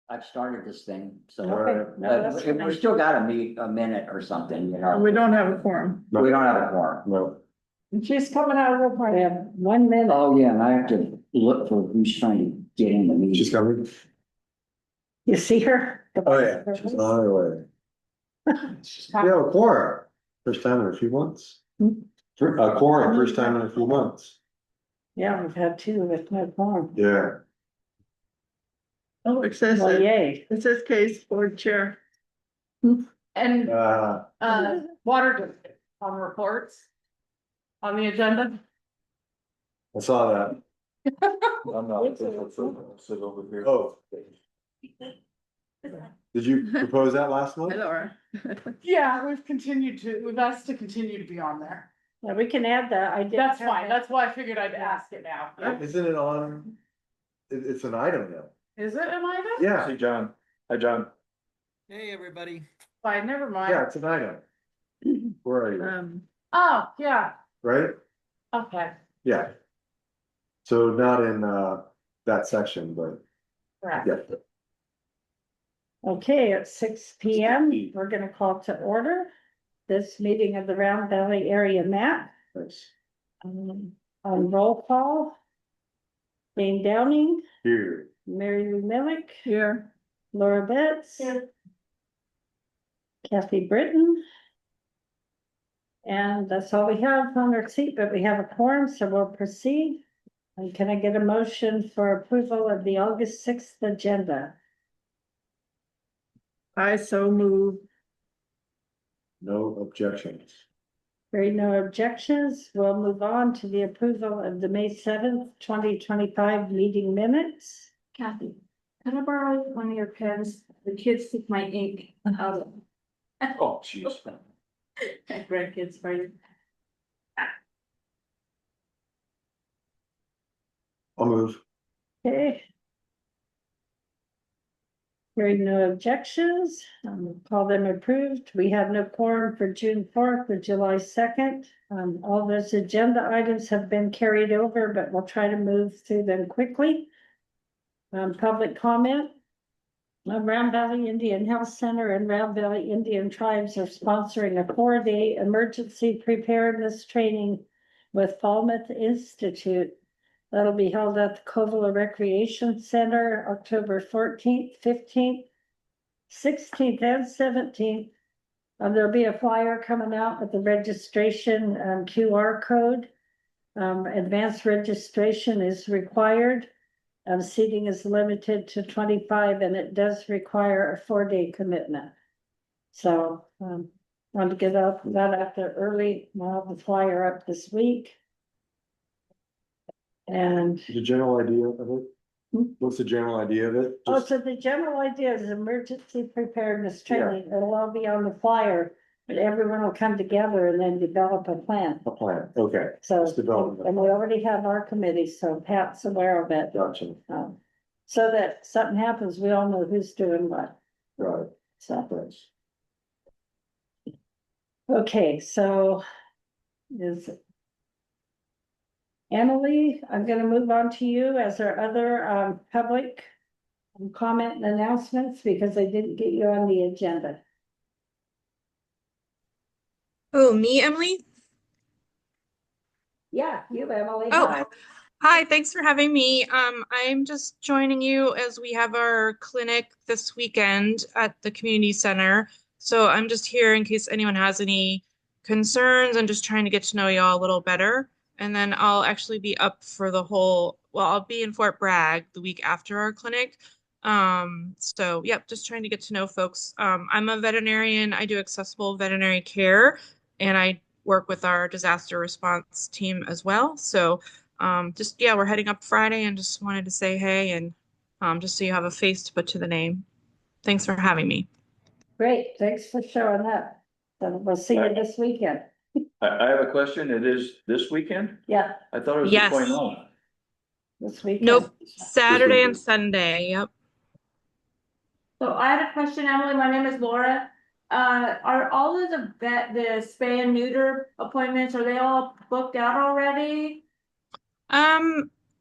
I've started this thing, so Okay. No, that's we fine. still got a minute or something, you know. We don't have a quorum. We don't have a quorum. No. And she's coming out real We quick. have 1 minute. Oh, yeah, and I have to look for who's trying to get in the meeting. She's coming? You see her? Oh, yeah, she's on her way. Yeah, a quorum, first time in a few months. A quorum, first time in a few months. Yeah, we've had 2 with no quorum. Yeah. Oh, it says, Well, yay. it says case board chair. And Uh, water district on reports on the agenda. I saw that. I'm not. Sit over here. Oh. Did you propose that last month? Laura. Yeah, we've asked to continue to be on there. Yeah, we can add that. I did. That's fine. That's why I figured I'd ask it now. Isn't it on? It's an item now. Is it an item? Yeah, Hey, John. Hi, John. Hey, everybody. Fine, never mind. yeah, it's an item. Where are you? Oh, yeah, Right? okay. Yeah. So not in that section, but Correct. yeah. Okay, at 6 p.m., we're gonna call to order this meeting of the Round Valley Area Map. On roll call. Jane Downing, Here. Mary Lou Millick, Here. Laura Betts. Here. Kathy Britton. And that's all we have on our seat, but we have a quorum, so we'll proceed. And can I get a motion for approval of the August 6th agenda? I so move. No objections. Hearing no objections, we'll move on to the approval of the May 7th, 2025 meeting minutes. Kathy, could I borrow one of your pens? The kids took my ink out of Oh, jeez. my grandkids' party. I'll move. Okay. Hearing no objections, call them approved. We have no quorum for June 4th or July 2nd. All those agenda items have been carried over, but we'll try to move through them quickly. Public comment. Round Valley Indian Health Center and Round Valley Indian Tribes are sponsoring a 4-day emergency preparedness training with Falmouth Institute. That'll be held at the Covilla Recreation Center, October 14th, 15th, 16th, and 17th. There'll be a flyer coming out with the registration QR code. Advanced registration is required. Seating is limited to 25, and it does require a 4-day commitment. So, want to get that out there early. We'll have the flyer up this week. And The general idea of it? What's the general idea of it? Just- so the general idea is emergency preparedness training. It'll all be on the flyer, but everyone will come together and then develop a plan. A plan, okay. So, It's development. and we already have our committee, so Pat's aware of it. Gotcha, So that something happens, we all know who's doing what. right, So, thanks. okay, so is Emily, I'm gonna move on to you as our other public comment and announcements because I didn't get you on the agenda. Oh, me, Emily? Yeah, you, Emily. Oh, Hi. hi, thanks for having me. I'm just joining you as we have our clinic this weekend at the community center. So I'm just here in case anyone has any concerns and just trying to get to know y'all a little better. And then I'll actually be up for the whole, well, I'll be in Fort Bragg the week after our clinic. So yep, just trying to get to know folks. I'm a veterinarian. I do accessible veterinary care, and I work with our disaster response team as well. So just, yeah, we're heading up Friday and just wanted to say hey and just so you have a face to put to the name. Thanks for having me. Great, thanks for showing up. So we'll see you this weekend. I have a question. It is this weekend? Yeah, I thought it was Yes. the 29th. this weekend. Nope, Saturday and Sunday. Yep. So I had a question, Emily. My name is Laura. Are all of the spay and neuter appointments, are they all booked out already?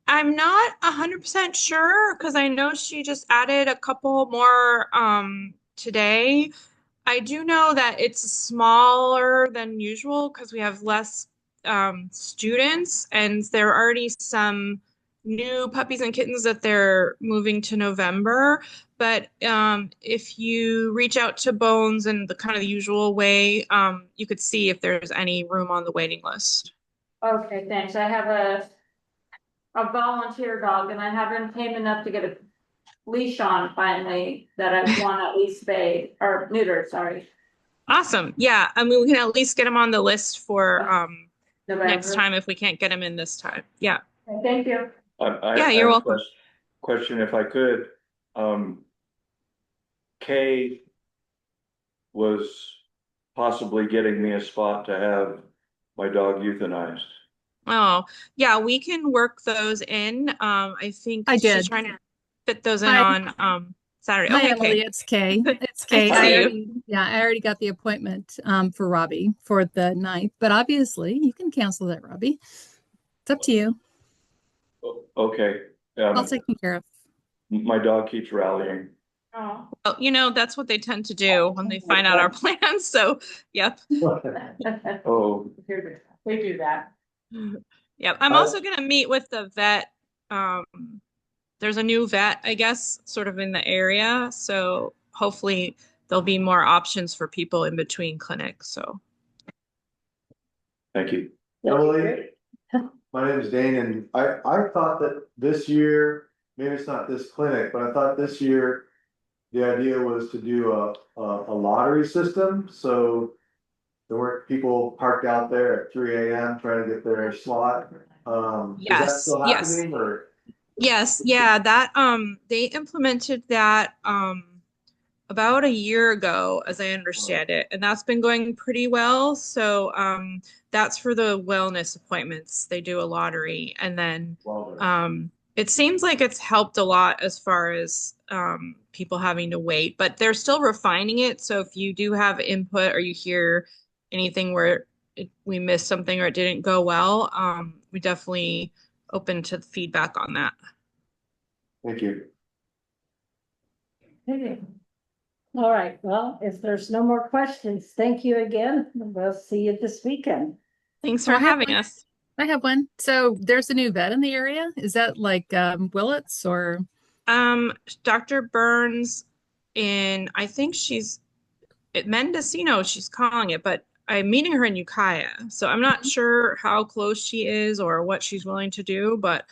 I'm not 100% sure because I know she just added a couple more today. I do know that it's smaller than usual because we have less students, and there are already some new puppies and kittens that they're moving to November. But if you reach out to Bones in the kind of the usual way, you could see if there's any room on the waiting list. Okay, thanks. I have a volunteer dog and I have him tame enough to get a leash on finally that I want at least spayed or neutered, sorry. Awesome. Yeah, I mean, we can at least get him on the list for next November. time if we can't get him in this time. Yeah. Okay, thank you. Yeah, you're have a welcome. question if I could. Kay was possibly getting me a spot to have my dog euthanized. Oh, yeah, we can work those in. I think I she's did. trying to fit those in Hi, on Saturday. hi Okay, Emily, Kay. it's Kay. Good. It's Nice Kay. to see you. I already got the appointment for Robbie for the 9th, but obviously you can cancel that, Robbie. It's up to you. Okay, All taken care of. my dog keeps rallying. Oh. Well, that's what they tend to do when they find out our plans. So, yep. Oh, They do that. Yep. I'm also going to meet with the vet. There's a new vet, I guess, sort of in the area. So hopefully there'll be more options for people in between clinics. So thank you. Emily, my name is Dane, and I thought that this year, maybe it's not this clinic, but I thought this year the idea was to do a lottery system, so there weren't people parked out there at 3 a.m. trying to get their slot. Is that yes, still yes. happening, or? Yes, yeah, that they implemented that about a year ago, as I understand it, and that's been going pretty well. So that's for the wellness appointments. They do a lottery, and then it seems like it's helped a lot as far as people having to wait, but they're still refining it. So if you do have input or you hear anything where we missed something or it didn't go well, we definitely open to feedback on that. Thank you. Okay. All right, well, if there's no more questions, thank you again. We'll see you this weekend. Thanks for I have having one. us. I have one. So there's a new vet in the area. Is that like Willits or? Dr. Burns in, I think she's at Mendocino, she's calling it, but I'm meeting her in Ukiah. So I'm not sure how close she is or what she's willing to do, but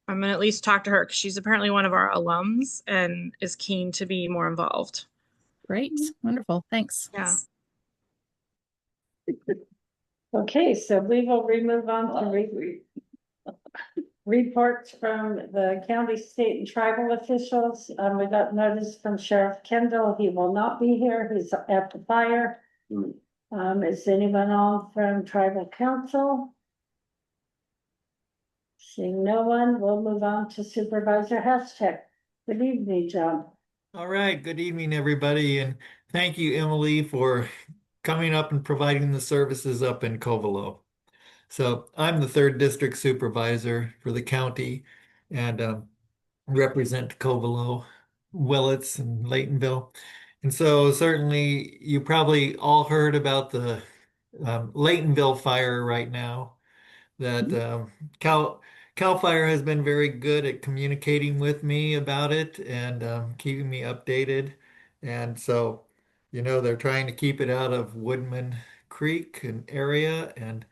I'm gonna at least talk to her because she's apparently one of our alums and is keen to be more involved. Great. Wonderful. Thanks. Yeah. Okay, so we will remove on to reports from the county, state, and tribal officials. We got notice from Sheriff Kendall. He will not be here. He's at the fire. Is anyone on from tribal council? Seeing no one, we'll move on to Supervisor Hashtag. Good evening, John. All right, good evening, everybody, and thank you, Emily, for coming up and providing the services up in Covelo. So I'm the 3rd district supervisor for the county and represent Covelo, Willits, and Laytonville. And so certainly you probably all heard about the Laytonville fire right now. That Cal Fire has been very good at communicating with me about it and keeping me updated. And so, they're trying to keep it out of Woodman Creek and area, and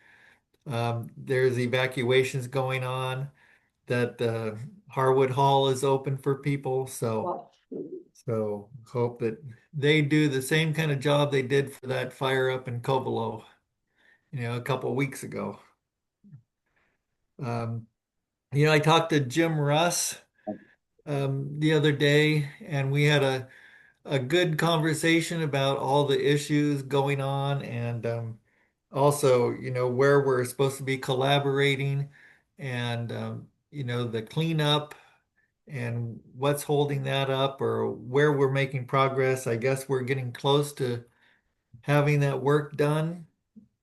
there's evacuations going on. That Harwood Hall is open for people, so hope that they do the same kind of job they did for that fire up in Covelo, a couple weeks ago. I talked to Jim Russ the other day, and we had a good conversation about all the issues going on, and also, where we're supposed to be collaborating, and the cleanup and what's holding that up, or where we're making progress. I guess we're getting close to having that work done.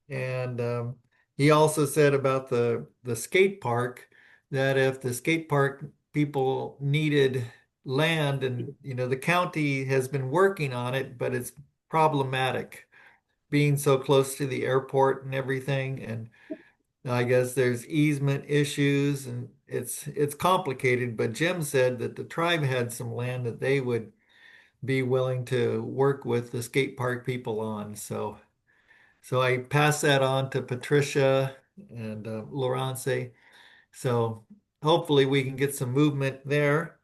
And he also said about the skate park that if the skate park people needed land and, the county has been working on it, but it's problematic being so close to the airport and everything. And I guess there's easement issues and it's complicated, but Jim said that the tribe had some land that they would be willing to work with the skate park people on. So I passed that on to Patricia and Laurence. So hopefully we can get some movement there.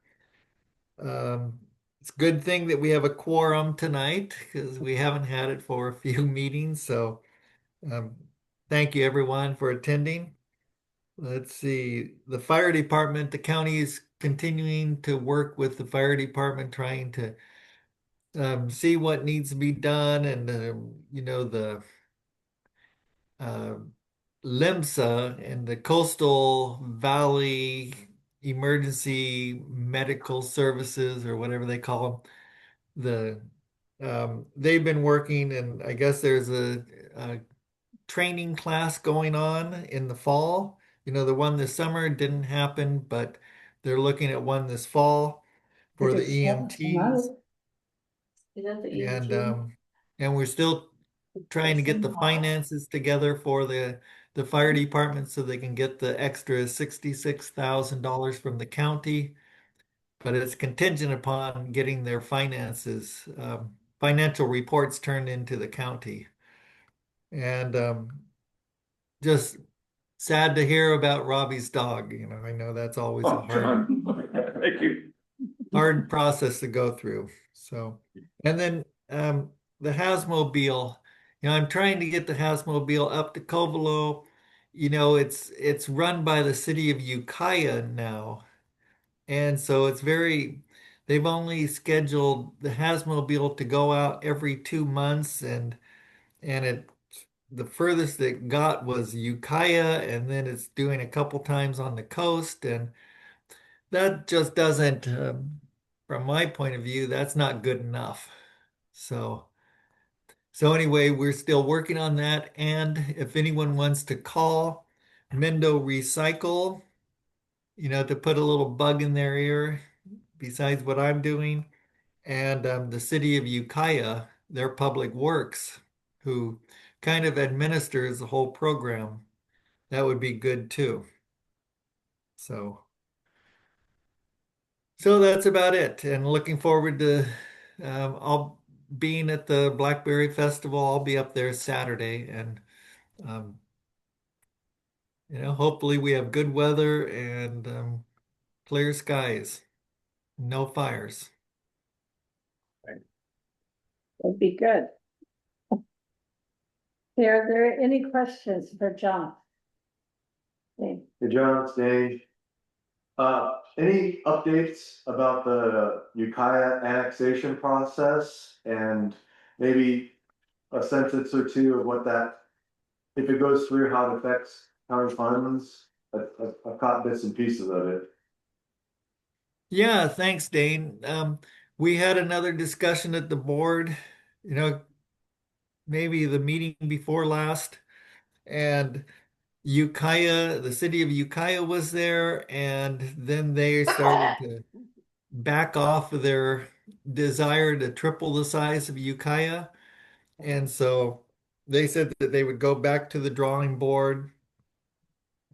It's a good thing that we have a quorum tonight because we haven't had it for a few meetings. So um, thank you everyone for attending. Let's see, the fire department, the county is continuing to work with the fire department, trying to see what needs to be done. And, the uh, LIMSA and the Coastal Valley Emergency Medical Services, or whatever they call them, they've been working, and I guess there's a training class going on in the fall. The one this summer didn't happen, but they're looking at one this fall for the EMTs. Is that the And EMT? and we're still trying to get the finances together for the fire department so they can get the extra $66,000 from the county. But it's contingent upon getting their finances, financial reports turned into the county. And just sad to hear about Robbie's dog. I know that's always a Oh, John, thank you. hard process to go through. So, and then the Hasmobile, I'm trying to get the Hasmobile up to Covelo. It's run by the city of Ukiah now. And so they've only scheduled the Hasmobile to go out every 2 months, and the furthest it got was Ukiah, and then it's doing a couple times on the coast, and that just doesn't, from my point of view, that's not good enough. So, so anyway, we're still working on that. And if anyone wants to call Mendo Recycle, to put a little bug in their ear besides what I'm doing, and the city of Ukiah, their public works, who kind of administers the whole program, that would be good too. So. So that's about it. And looking forward to I'll being at the Blackberry Festival. I'll be up there Saturday, and um, hopefully we have good weather and clear skies, no fires. Would be good. Are there any questions for John? Okay. Hey, John, it's Dave. Any updates about the Ukiah annexation process and maybe a sentence or two of what that, if it goes through, how it affects county funds? I've caught bits and pieces of it. Yeah, thanks, Dane. We had another discussion at the board, maybe the meeting before last, and Ukiah, the city of Ukiah was there, and then they started to back off of their desire to triple the size of Ukiah. And so they said that they would go back to the drawing board.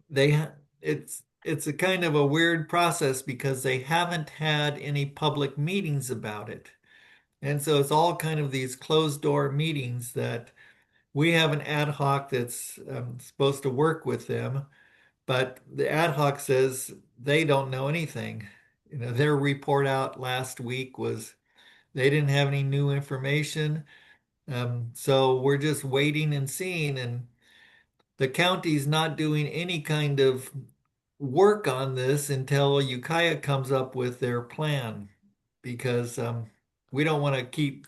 It's a kind of a weird process because they haven't had any public meetings about it. And so it's all kind of these closed door meetings that we have an ad hoc that's supposed to work with them. But the ad hoc says they don't know anything. Their report out last week was they didn't have any new information. So we're just waiting and seeing. And the county's not doing any kind of work on this until Ukiah comes up with their plan because we don't want to keep,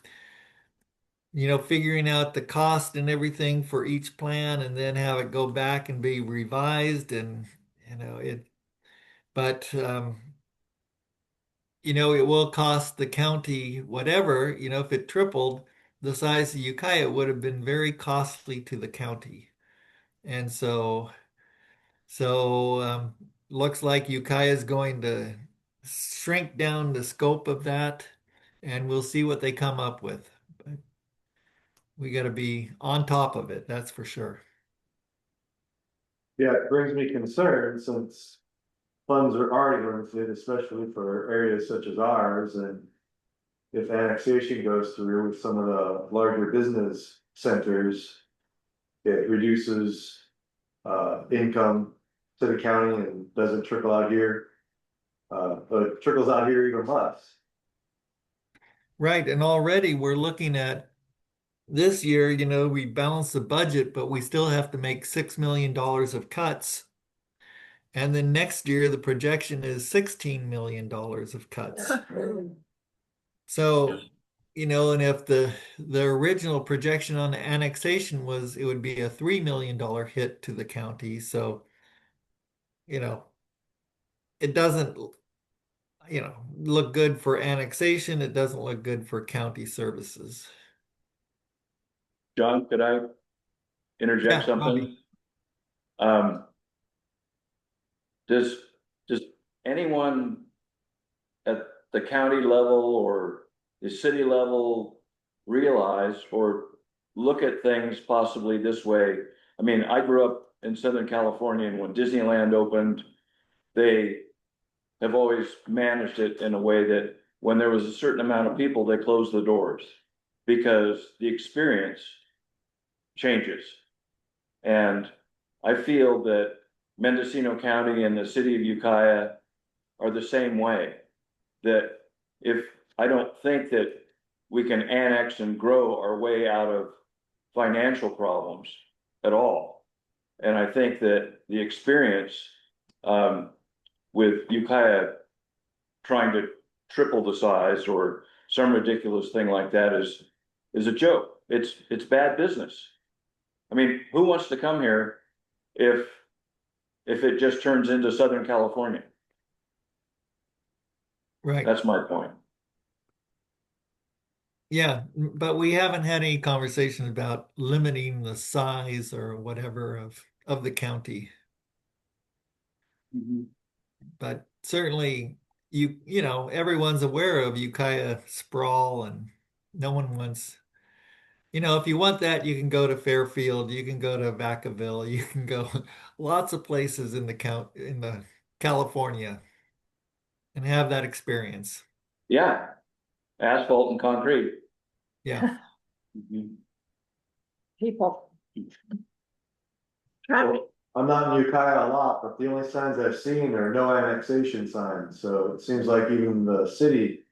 figuring out the cost and everything for each plan and then have it go back and be revised. And, but it will cost the county whatever, if it tripled the size of Ukiah, it would have been very costly to the county. And so looks like Ukiah is going to shrink down the scope of that, and we'll see what they come up with. But we got to be on top of it, that's for sure. Yeah, it brings me concern since funds are already limited, especially for areas such as ours, and if annexation goes through with some of the larger business centers, it reduces income to the county and doesn't trickle out here. But it trickles out here even less. Right, and already we're looking at this year, we balanced the budget, but we still have to make $6 million of cuts. And then next year, the projection is $16 million of cuts. So, and if the original projection on the annexation was it would be a $3 million hit to the county. So, it doesn't, look good for annexation. It doesn't look good for county services. John, could I interject Yeah, something? Does anyone at the county level or the city level realize or look at things possibly this way? I mean, I grew up in Southern California, and when Disneyland opened, they have always managed it in a way that when there was a certain amount of people, they closed the doors because the experience changes. And I feel that Mendocino County and the city of Ukiah are the same way. That if I don't think that we can annex and grow our way out of financial problems at all. And I think that the experience with Ukiah trying to triple the size or some ridiculous thing like that is a joke. It's bad business. I mean, who wants to come here if it just turns into Southern California? right. That's my point. Yeah, but we haven't had any conversation about limiting the size or whatever of the county. But certainly everyone's aware of Ukiah sprawl, and no one wants, if you want that, you can go to Fairfield, you can go to Vacaville, you can go lots of places in the California and have that experience. Yeah, asphalt and concrete. Yeah. People. Well, I'm not in Ukiah a lot, but the only signs I've seen are no annexation signs, so it seems like even the city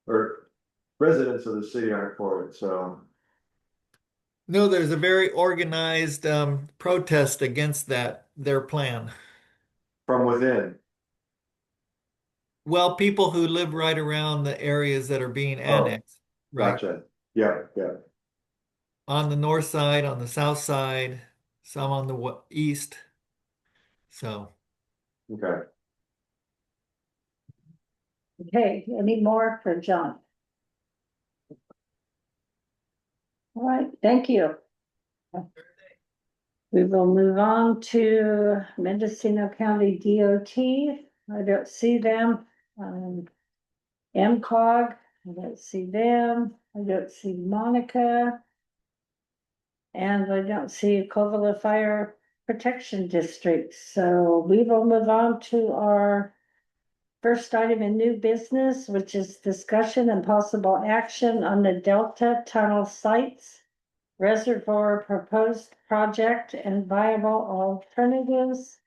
or residents of the city aren't for it, so. No, there's a very organized protest against their plan. From within. Well, people who live right around the areas that are being annexed, right? Gotcha. Yeah, yeah. On the north side, on the south side, some on the east. So, Okay. Okay, any more for John? All right, thank you. We will move on to Mendocino County DOT. I don't see them. MCOG, I don't see them. I don't see Monica. And I don't see Covilla Fire Protection District. So we will move on to our first item in new business, which is discussion and possible action on the Delta Tunnel sites, reservoir proposed project and viable alternatives.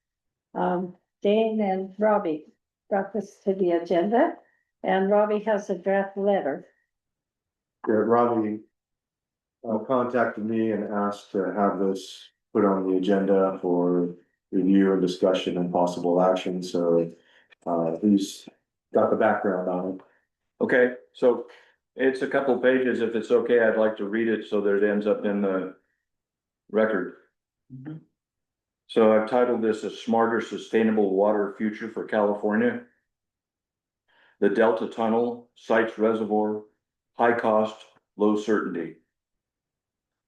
Dane and Robbie brought this to the agenda, and Robbie has a draft letter. Yeah, Robbie contacted me and asked to have this put on the agenda for review and discussion and possible action, so he's got the background on it. Okay, so it's a couple pages. If it's okay, I'd like to read it so that it ends up in the record. So I've titled this A Smarter Sustainable Water Future for California. The Delta Tunnel, Sites Reservoir, High Cost, Low Certainty.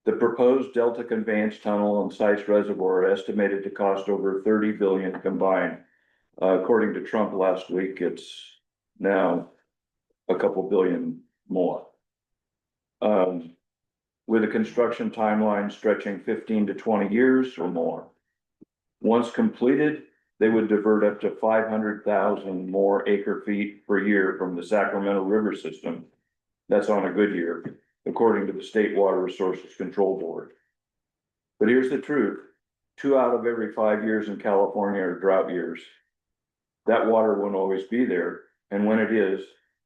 The proposed Delta Conveyance Tunnel and Sites Reservoir are estimated to cost over $30 billion combined. According to Trump last week, it's now a couple billion more. With a construction timeline stretching 15 to 20 years or more. Once completed, they would divert up to 500,000 more acre feet per year from the Sacramento River system. That's on a good year, according to the State Water Resources Control Board. But here's the truth. 2 out of every 5 years in California are drought years. That water won't always be there. And when it is,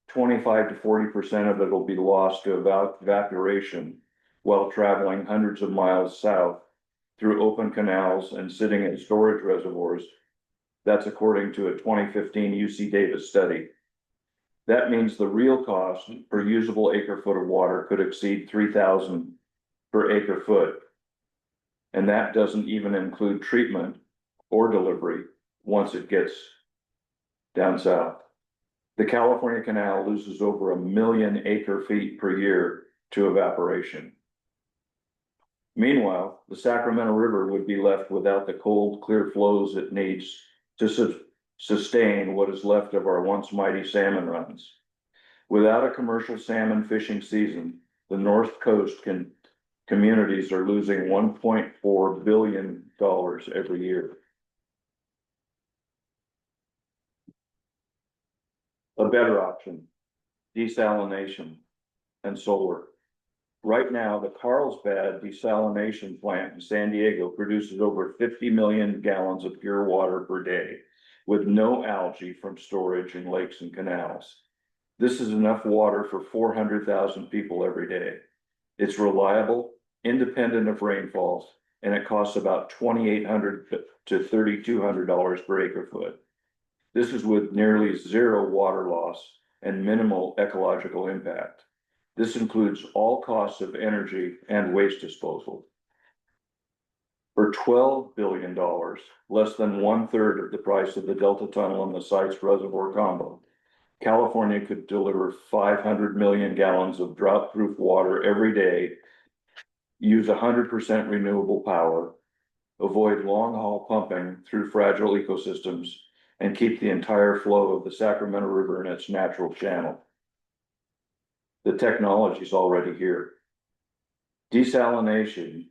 25 to 40% of it will be lost to evaporation while traveling hundreds of miles south through open canals and sitting in storage reservoirs. That's according to a 2015 UC Davis study. That means the real cost per usable acre foot of water could exceed $3,000 per acre foot. And that doesn't even include treatment or delivery once it gets down south. The California Canal loses over 1 million acre feet per year to evaporation. Meanwhile, the Sacramento River would be left without the cold, clear flows it needs to sustain what is left of our once mighty salmon runs. Without a commercial salmon fishing season, the North Coast communities are losing $1.4 billion every year. A better option, desalination and solar. Right now, the Carlsbad desalination plant in San Diego produces over 50 million gallons of pure water per day, with no algae from storage in lakes and canals. This is enough water for 400,000 people every day. It's reliable, independent of rainfalls, and it costs about $2,800 to $3,200 per acre foot. This is with nearly zero water loss and minimal ecological impact. This includes all costs of energy and waste disposal. For $12 billion, less than 1/3 of the price of the Delta Tunnel and the site's reservoir combo, California could deliver 500 million gallons of drought-proof water every day, use 100% renewable power, avoid long-haul pumping through fragile ecosystems, and keep the entire flow of the Sacramento River in its natural channel. The technology is already here. Desalination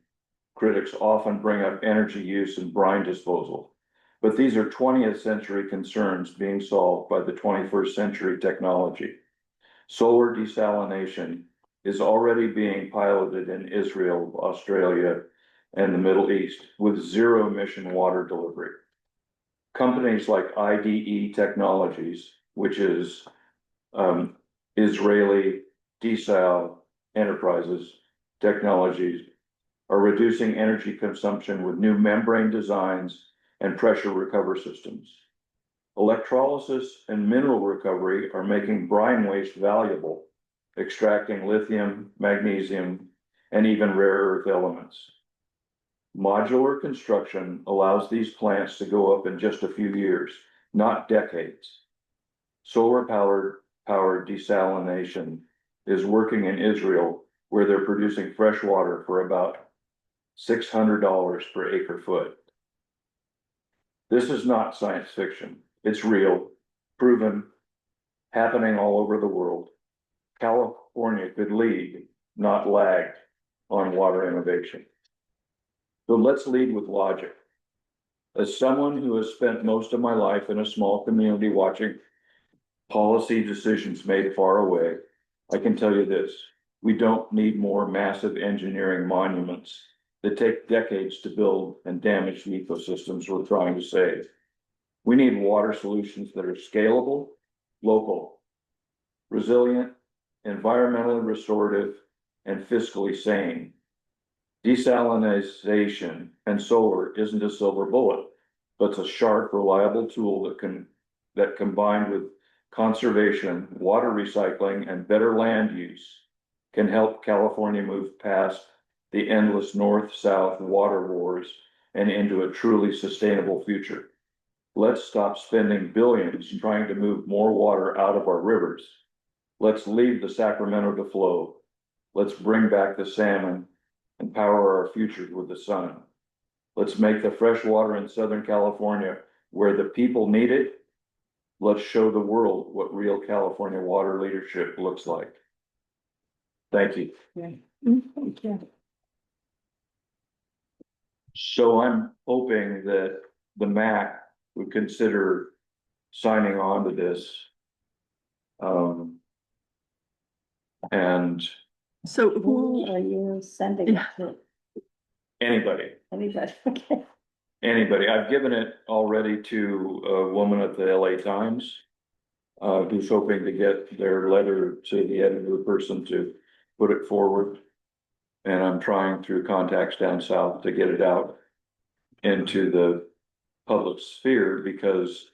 critics often bring up energy use and brine disposal, but these are 20th century concerns being solved by the 21st century technology. Solar desalination is already being piloted in Israel, Australia, and the Middle East with zero emission water delivery. Companies like IDE Technologies, which is Israeli desal enterprises technologies, are reducing energy consumption with new membrane designs and pressure recovery systems. Electrolysis and mineral recovery are making brine waste valuable, extracting lithium, magnesium, and even rare earth elements. Modular construction allows these plants to go up in just a few years, not decades. Solar powered desalination is working in Israel, where they're producing fresh water for about $600 per acre foot. This is not science fiction. It's real, proven, happening all over the world. California could lead, not lag, on water innovation. So let's lead with logic. As someone who has spent most of my life in a small community watching policy decisions made far away, I can tell you this: we don't need more massive engineering monuments that take decades to build and damage the ecosystems we're trying to save. We need water solutions that are scalable, local, resilient, environmentally restorative, and fiscally sane. Desalination and solar isn't a silver bullet, but it's a sharp, reliable tool that combined with conservation, water recycling, and better land use can help California move past the endless north-south water wars and into a truly sustainable future. Let's stop spending billions trying to move more water out of our rivers. Let's leave the Sacramento to flow. Let's bring back the salmon and power our future with the sun. Let's make the fresh water in Southern California where the people need it. Let's show the world what real California water leadership looks like. Thank you. Thank you. So I'm hoping that the MAC would consider signing on to this. And So Who who, are you sending it to? anybody, Anybody? Okay. anybody, I've given it already to a woman at the LA Times. Who's hoping to get their letter to the editor person to put it forward. And I'm trying through contacts down south to get it out into the public sphere, because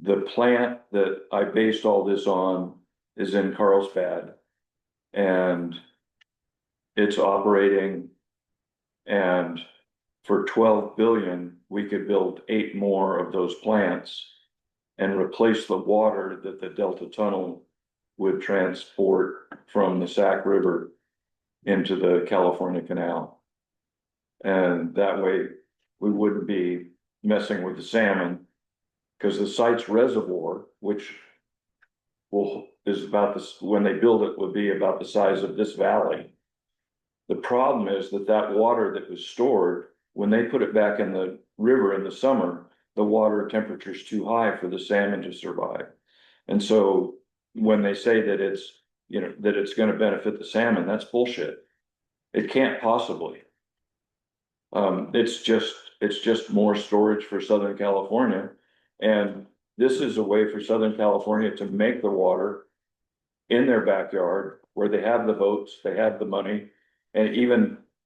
the plant that I based all this on is in Carlsbad. And it's operating, and for 12 billion, we could build 8 more of those plants and replace the water that the Delta Tunnel would transport from the Sac River into the California Canal. And that way we wouldn't be messing with the salmon, because the site's reservoir, which is about this, when they build it, would be about the size of this valley. The problem is that water that was stored, when they put it back in the river in the summer, the water temperature is too high for the salmon to survive. And so when they say that it's, that it's going to benefit the salmon, that's bullshit. It can't possibly. It's just more storage for Southern California. And this is a way for Southern California to make the water in their backyard, where they have the boats, they have the money. And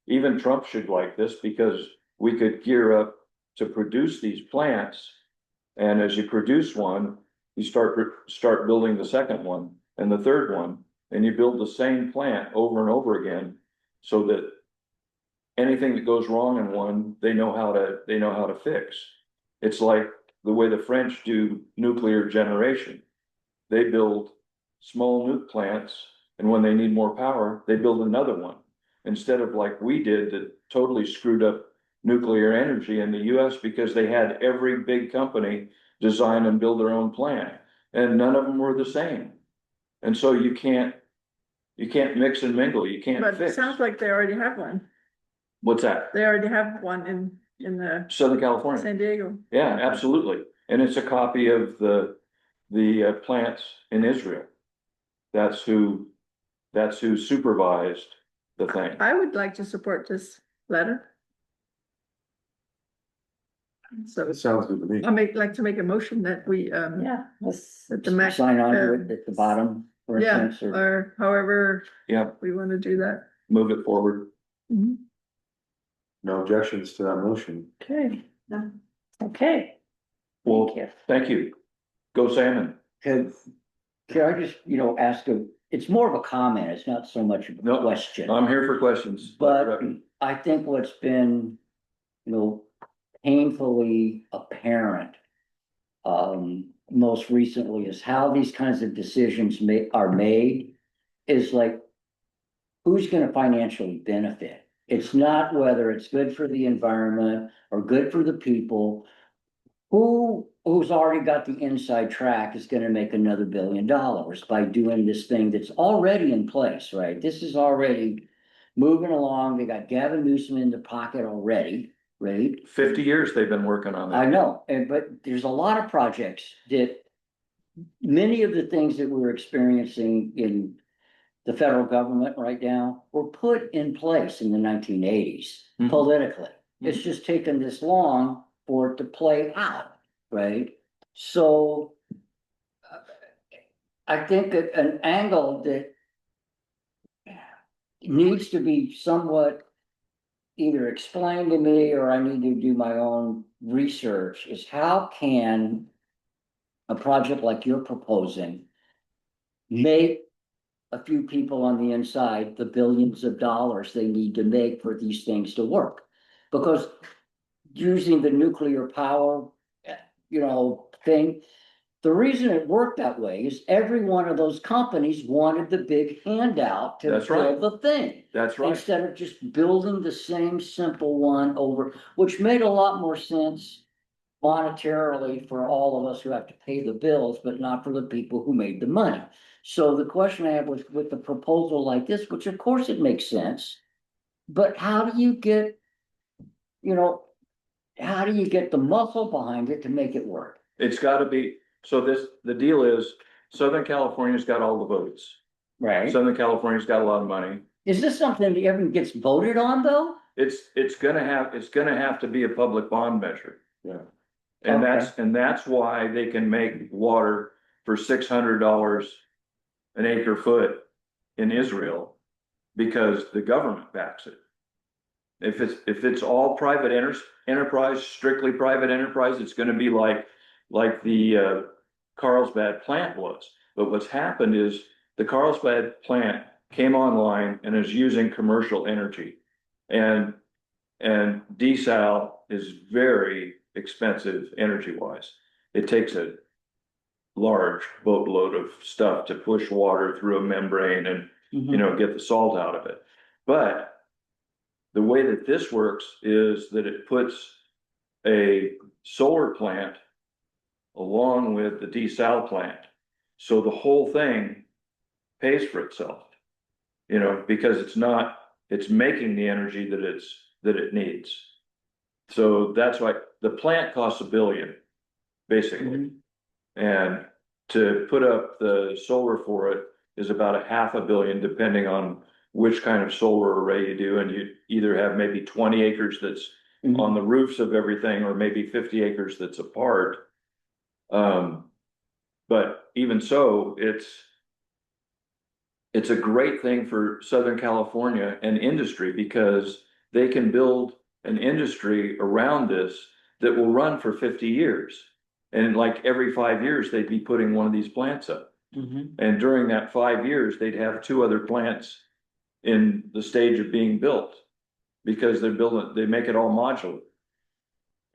even Trump should like this, because we could gear up to produce these plants. And as you produce one, you start building the second one and the third one, and you build the same plant over and over again, so that anything that goes wrong in one, they know how to fix. It's like the way the French do nuclear generation. They build small nuke plants, and when they need more power, they build another one. Instead of like we did, that totally screwed up nuclear energy in the US, because they had every big company design and build their own plant, and none of them were the same. And so you can't mix and mingle, you can't but it fix. sounds like they already have one. What's that? They already have one in the Southern California. San Diego. Yeah, absolutely. And it's a copy of the plants in Israel. That's who supervised the thing. I would like to support this letter. So That sounds good to me. like to make a motion that we, Yeah, let's, that the MAC. Sign on to it at the bottom, for Yeah, instance, or or however Yeah, we want to do that. move it forward. Mhm. No objections to that motion. okay. No. Okay. Well, Thank you. thank you. Go salmon. can I just, ask it's more of a comment, it's not so much of a No, question. I'm here for questions. But I think what's been, painfully apparent, most recently, is how these kinds of decisions are made, is like, who's gonna financially benefit? It's not whether it's good for the environment or good for the people. Who's already got the inside track is gonna make another $1 billion by doing this thing that's already in place, right? This is already moving along. They got Gavin Newsom in the pocket already, right? 50 years they've been working on I that. know, but there's a lot of projects that, many of the things that we're experiencing in the federal government right now were put in place in the 1980s Mhm. politically. It's just taken this long for it to play out, right? So I think that an angle that needs to be somewhat either explained to me, or I need to do my own research, is how can a project like you're proposing make a few people on the inside the billions of dollars they need to make for these things to work? Because using the nuclear power, thing, the reason it worked that way is every one of those companies wanted the big handout to That's right. build the thing. That's right. Instead of just building the same simple one over, which made a lot more sense monetarily for all of us who have to pay the bills, but not for the people who made the money. So the question I have was with the proposal like this, which of course it makes sense, but how do you get, you know, how do you get the muscle behind it to make it work? It's gotta be, so the deal is, Southern California's got all the votes. Right? Southern California's got a lot of money. Is this something that ever gets voted on though? It's gonna have to be a public bond measure. Yeah. And that's why they can make water for $600 an acre foot in Israel, because the government backs it. If it's all private enterprise, strictly private enterprise, it's gonna be like the Carlsbad plant was. But what's happened is the Carlsbad plant came online and is using commercial energy. And desal is very expensive energy wise. It takes a large boatload of stuff to push water through a membrane and, you know, get the salt out of it. But the way that this works is that it puts a solar plant along with the desal plant. So the whole thing pays for itself, you know, because it's making the energy that it needs. So that's why the plant costs $1 billion, basically. And to put up the solar for it is about $500 million, depending on which kind of solar array you do. And you either have maybe 20 acres that's on the roofs of everything, or maybe 50 acres that's apart. But even so, it's a great thing for Southern California and industry, because they can build an industry around this that will run for 50 years. And like every 5 years, they'd be putting one of these plants up. And during that 5 years, they'd have 2 other plants in the stage of being built, because they make it all modular.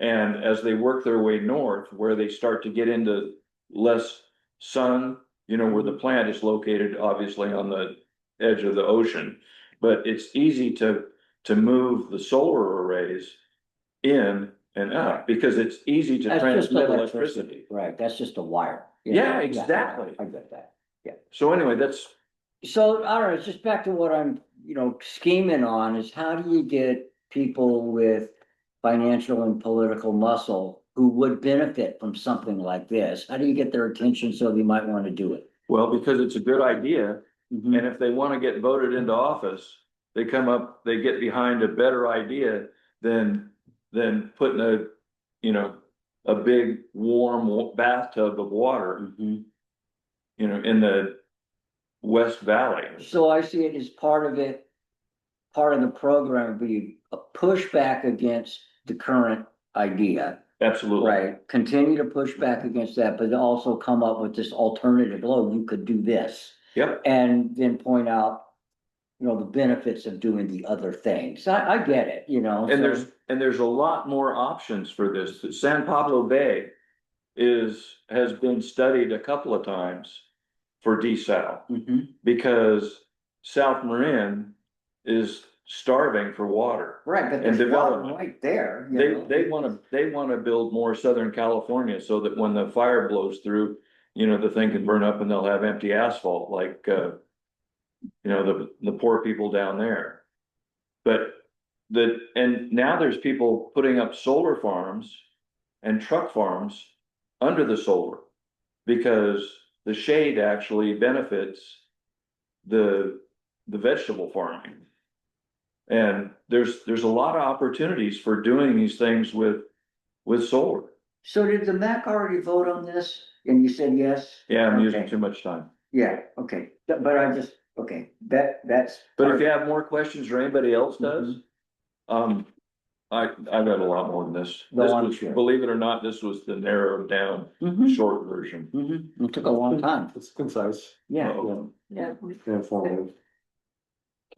And as they work their way north, where they start to get into less sun, you know, where the plant is located, obviously on the edge of the ocean, but it's easy to move the solar arrays in and out, because it's easy to That's just transmit electricity. electricity. Right, that's just a wire. Yeah, exactly. I get that. So anyway, that's, So, all right, just back to what I'm, scheming on is how do you get people with financial and political muscle who would benefit from something like this? How do you get their attention so they might want to do it? well, because it's a good idea. And if they want to get voted into office, they get behind a better idea than putting a big warm bathtub of water, in the West Valley. So I see it as part of the program would be a pushback against the current idea. Absolutely. Right, continue to push back against that, but also come up with this alternative, you could do this. Yep. And then point out, the benefits of doing the other things. I get it, And there's a lot more options for this. San Pablo Bay has been studied a couple of times for desal, because South Marin is starving for water. Right, but there's water right there. They want to build more Southern California, so that when the fire blows through, the thing can burn up and they'll have empty asphalt, like the poor people down there. But and now there's people putting up solar farms and truck farms under the solar, because the shade actually benefits the vegetable farming. And there's a lot of opportunities for doing these things with solar. So did the MAC already vote on this? And you said yes? Yeah, I'm using too much time. Yeah, okay, but that's. But if you have more questions or anybody else does, I got a lot more than this. Believe it or not, this was the narrowed down short version. It took a long time. It's concise. Yeah. Yeah. Informative.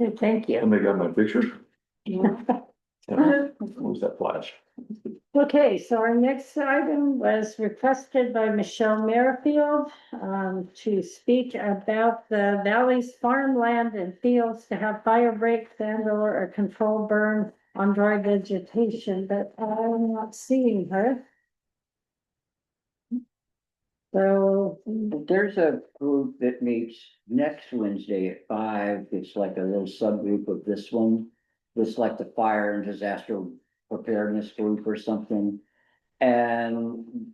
Okay, thank you. And they got my picture? Yeah. What was that flash? Okay, so our next item was requested by Michelle Merrifield to speak about the valley's farmland and fields to have fire breaks and/or a controlled burn on dry vegetation, but I'm not seeing her. So, There's a group that meets next Wednesday at 5. It's like a little subgroup of this one. It's like the fire and disaster preparedness group or something. And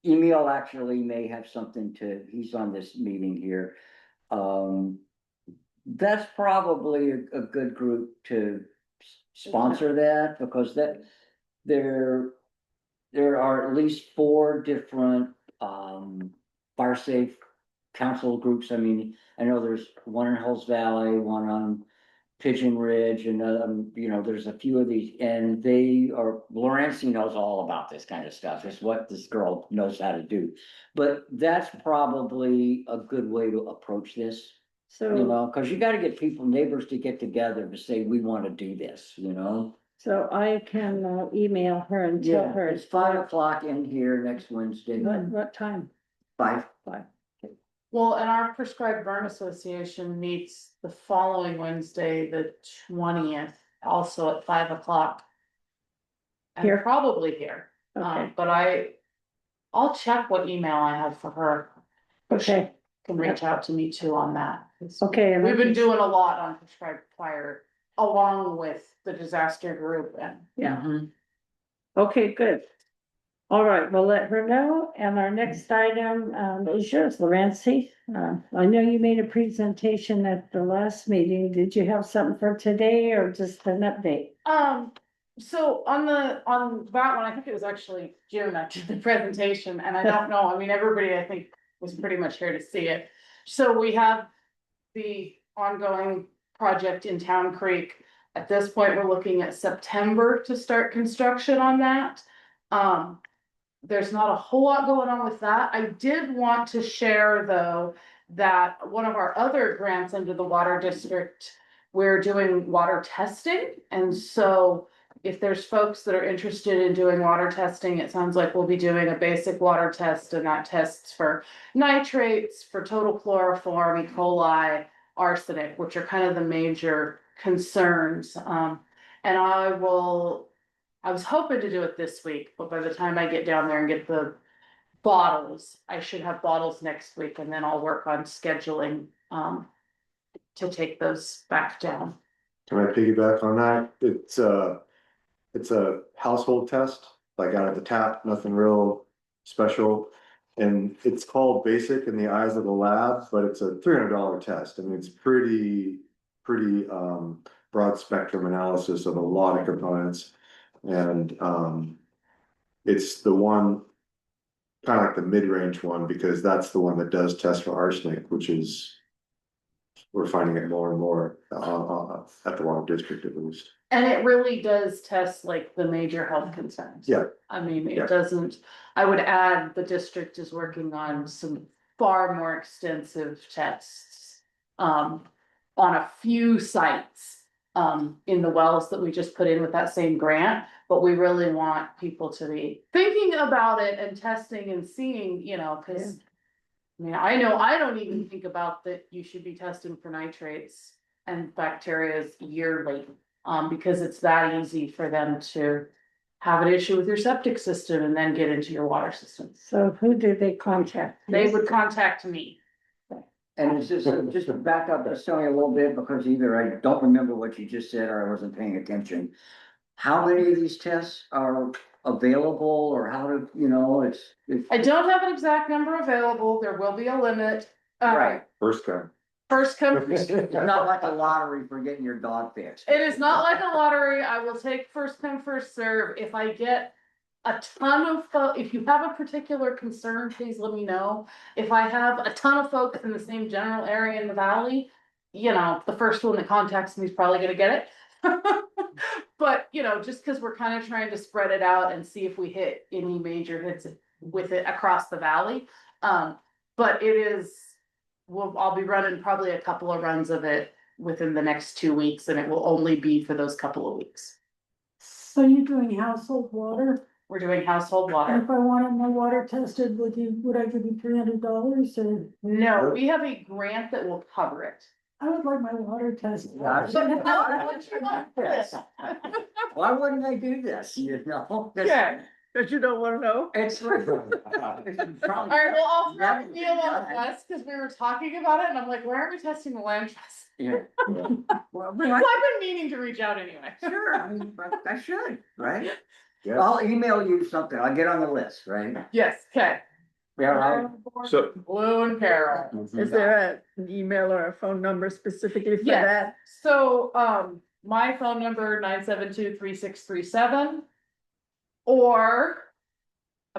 Emil actually may have something he's on this meeting here. That's probably a good group to sponsor that, because there are at least 4 different, fire safe council groups. I mean, I know there's one in Hills Valley, one on Pigeon Ridge, and, there's a few of these, and Lorenzi knows all about this kind of stuff. It's what this girl knows how to do. But that's probably a good way to approach this, so, cause you gotta get neighbors to get together to say, we wanna do this. so I can email her and tell Yeah, her. it's 5 o'clock in here next Wednesday. What time? 5. Well, and our prescribed burn association meets the following Wednesday, the 20th, also at 5 o'clock. And Here? probably here, Okay, but I'll check what email I have for her. okay, Can reach out to me too on that. okay. and We've been I- doing a lot on prescribed fire along with the disaster group and. Yeah, okay, good. All right, we'll let her know. And our next item, is yours, Lorenzi. I know you made a presentation at the last meeting. Did you have something for today or just an update? So on that one, I think it was actually June, I did the presentation, and I don't know, I mean, everybody, I think, was pretty much here to see it. So we have the ongoing project in Town Creek. At this point, we're looking at September to start construction on that. There's not a whole lot going on with that. I did want to share, though, that one of our other grants under the water district, we're doing water testing. And so if there's folks that are interested in doing water testing, it sounds like we'll be doing a basic water test, and that tests for nitrates, for total chloroform, E. coli, arsenic, which are kind of the major concerns. And I was hoping to do it this week, but by the time I get down there and get the bottles, I should have bottles next week, and then I'll work on scheduling, to take those back down. Can I piggyback on that? It's a household test, like out of the tap, nothing real special. And it's called basic in the eyes of the lab, but it's a $300 test. I mean, it's pretty broad spectrum analysis of a lot of components. And it's the one, kind of like the mid-range one, because that's the one that does test for arsenic, which is, we're finding it more and more at the water district at least. And it really does test like the major health concerns. Yeah. I mean, Yeah. it doesn't, I would add, the district is working on some far more extensive tests. On a few sites, in the wells that we just put in with that same grant. But we really want people to be thinking about it and testing and seeing, cause. I mean, I know I don't even think about that you should be testing for nitrates and bacteria yearly. Because it's that easy for them to have an issue with your septic system and then get into your water system. So who do they contact? They would contact me. And it's just to back up, just tell me a little bit, because either I don't remember what you just said or I wasn't paying attention. How many of these tests are available, or how to, it's. I don't have an exact number available. There will be a limit. Right. First time. First come. It's not like a lottery for getting your dog fixed. It is not like a lottery. I will take first come, first serve. If I get a ton of if you have a particular concern, please let me know. If I have a ton of folks in the same general area in the valley, the first one that contacts me is probably gonna get it. But, just because we're kind of trying to spread it out and see if we hit any major hits with it across the valley. But I'll be running probably a couple of runs of it within the next 2 weeks, and it will only be for those couple of weeks. So you're doing household water? We're doing household And water. if I wanted my water tested, would I give you $300 or? No, we have a grant that will cover it. I would like my water tested. Why wouldn't they do this, Yeah. Cause you don't wanna know. It's. All right, well, I'll throw a deal on us, cause we were talking about it, and I'm like, why aren't we testing the land trust? Yeah. So I've been meaning to reach out anyway. Sure, I mean, I should, right? Yeah. I'll email you something, I'll get on the list, right? Yes, okay. Yeah, I'll. So Blue and Carol. Is there an email or a phone number specifically for Yes. that? So, my phone number 972-3637. Or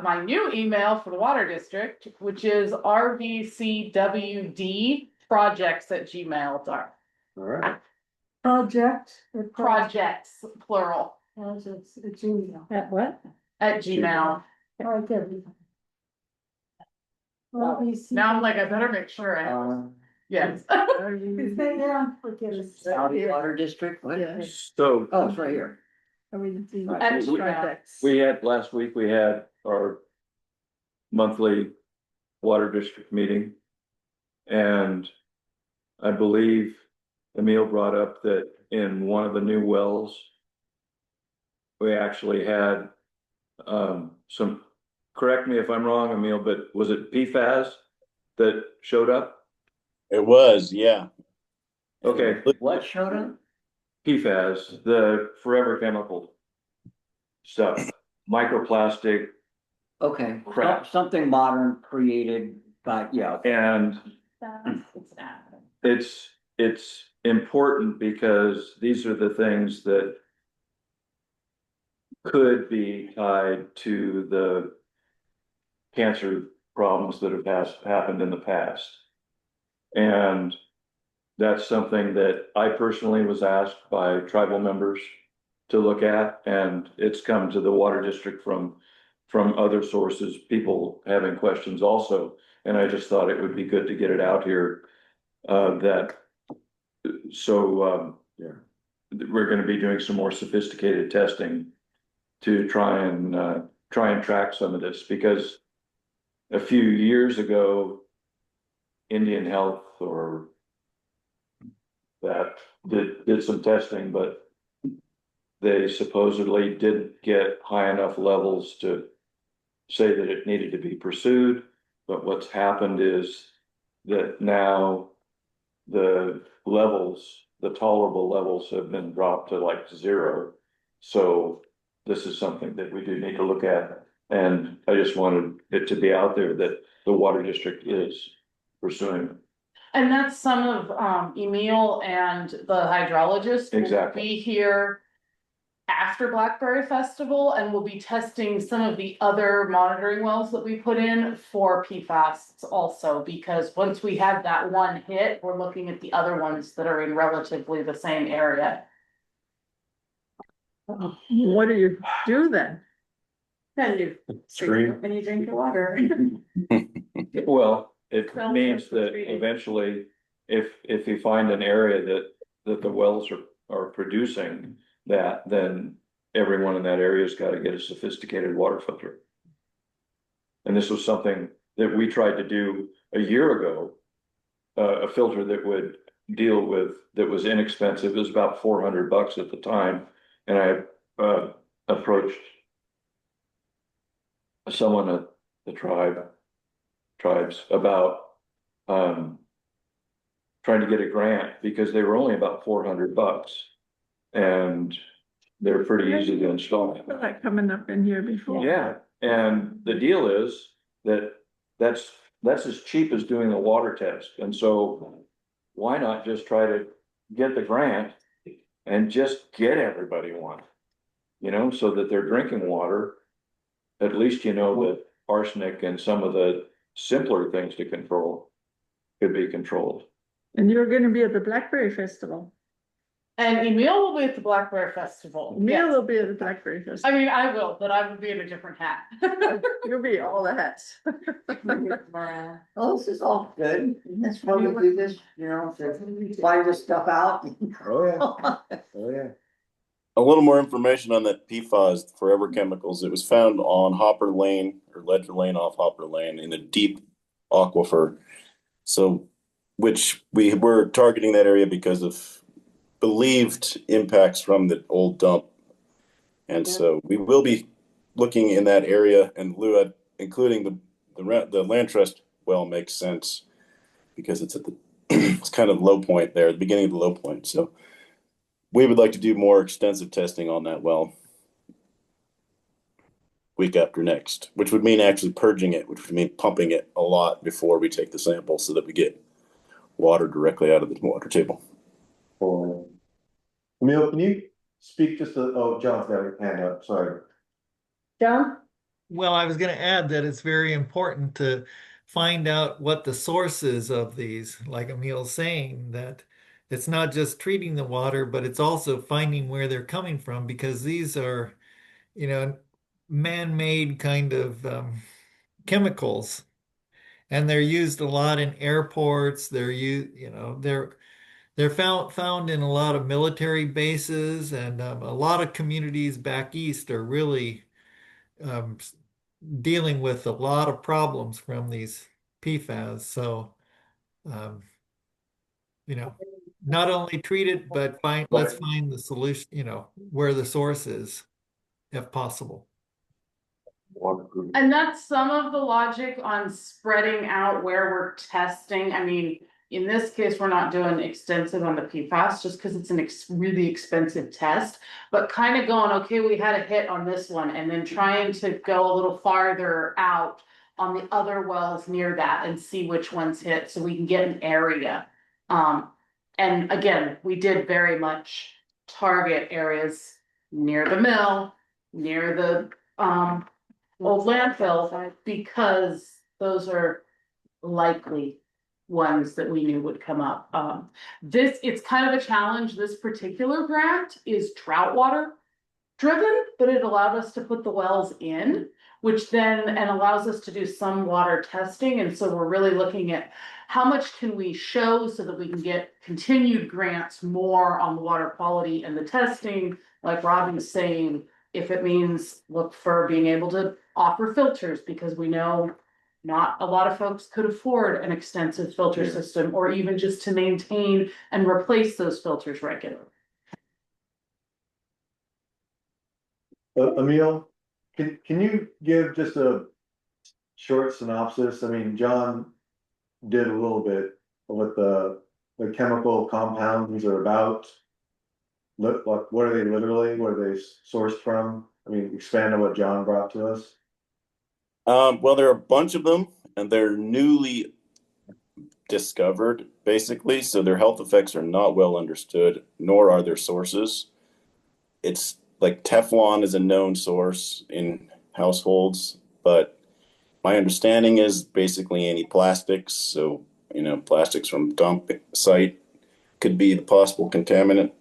my new email for the water district, which is rvcwdprojects@gmail.com. All right. Project. Projects, plural, Projects, it's email. At what? at Gmail. Okay. RVC. Now I'm like, I better make sure I, yes. Is that down? Forget it. Saudi Water District, what? Yes. so Oh, it's right here. At we Gmail. Projects. last week we had our monthly water district meeting. And I believe Emil brought up that in one of the new wells, we actually had some, correct me if I'm wrong, Emil, but was it PFAS that showed up? It was, yeah. Okay, What showed up? PFAS, the forever chemical stuff, microplastic, Okay, Crap. something modern created by, yeah, and it's important because these are the things that could be tied to the cancer problems that have happened in the past. And that's something that I personally was asked by tribal members to look at, and it's come to the water district from other sources, people having questions also. And I just thought it would be good to get it out here, that, so, we're gonna be doing some more sophisticated testing to try and track some of this, because a few years ago, Indian Health or that did some testing, but they supposedly didn't get high enough levels to say that it needed to be pursued. But what's happened is that now the levels, the tolerable levels have been dropped to like 0. So this is something that we do need to look at. And I just wanted it to be out there that the water district is pursuing. And that's some of, Emil and the hydrologist will Exactly. be here after Blackberry Festival, and we'll be testing some of the other monitoring wells that we put in for PFAS also, because once we have that one hit, we're looking at the other ones that are in relatively the same area. What do you do then? Then you Stream. and you drink your water. Well, it Well, means that's that treating. eventually, if you find an area that the wells are producing that, then everyone in that area's got to get a sophisticated water filter. And this was something that we tried to do a year ago, a filter that would deal with, that was inexpensive. It was about $400 at the time. And I approached someone at the tribes about trying to get a grant, because they were only about $400 and they're pretty easy to install. Like coming up in here before. Yeah, and the deal is that that's as cheap as doing a water test. And so why not just try to get the grant and just get everybody one, so that they're drinking water. At least that arsenic and some of the simpler things to control could be controlled. And you're gonna be at the Blackberry Festival. And Emil will be at the Blackberry Festival. Emil Yes. will be at the Blackberry I Festival. mean, I will, but I will be in a different hat. You'll be all the hats. oh, this is all good, that's why we do this, to find this stuff out. Oh, yeah. Oh, yeah. A little more information on that PFAS, forever chemicals. It was found on Hopper Lane or Ledger Lane off Hopper Lane in a deep aquifer. So, which we were targeting that area because of believed impacts from the old dump. And so we will be looking in that area and Lua, including the land trust well makes sense because it's at the it's kind of low point there, the beginning of the low point. So we would like to do more extensive testing on that well week after next, which would mean actually purging it, which would mean pumping it a lot before we take the sample so that we get water directly out of the water table. Emil, can you speak just oh, John's got his hand up, sorry. John? Well, I was going to add that it's very important to find out what the source is of these, like Emil's saying, that it's not just treating the water, but it's also finding where they're coming from, because these are, you know, man-made kind of chemicals, and they're used a lot in airports. They're used, you know, they're found in a lot of military bases, and a lot of communities back east are really um, dealing with a lot of problems from these PFAS. So, um, you know, not only treat it, but let's find the solution, you know, where the source is, if possible. And that's some of the logic on spreading out where we're testing. I mean, in this case, we're not doing extensive on the PFAS just because it's an really expensive test, but kind of going, okay, we had a hit on this one, and then trying to go a little farther out on the other wells near that and see which ones hit so we can get an area. And again, we did very much target areas near the mill, near the old landfill, because those are likely ones that we knew would come up. It's kind of a challenge. This particular grant is trout water driven, but it allowed us to put the wells in, which then and allows us to do some water testing. And so we're really looking at how much can we show so that we can get continued grants more on the water quality and the testing, like Robin's saying, if it means look for being able to offer filters, because we know not a lot of folks could afford an extensive filter system, or even just to maintain and replace those filters regularly. Emil, can you give just a short synopsis? I mean, John did a little bit of what the chemical compounds are about. Look, what are they literally? What are they sourced from? I mean, expand on what John brought to us. Well, there are a bunch of them, and they're newly discovered, basically. So their health effects are not well understood, nor are their sources. It's like Teflon is a known source in households, but my understanding is basically any plastics. So, you know, plastics from dump site could be the possible contaminant.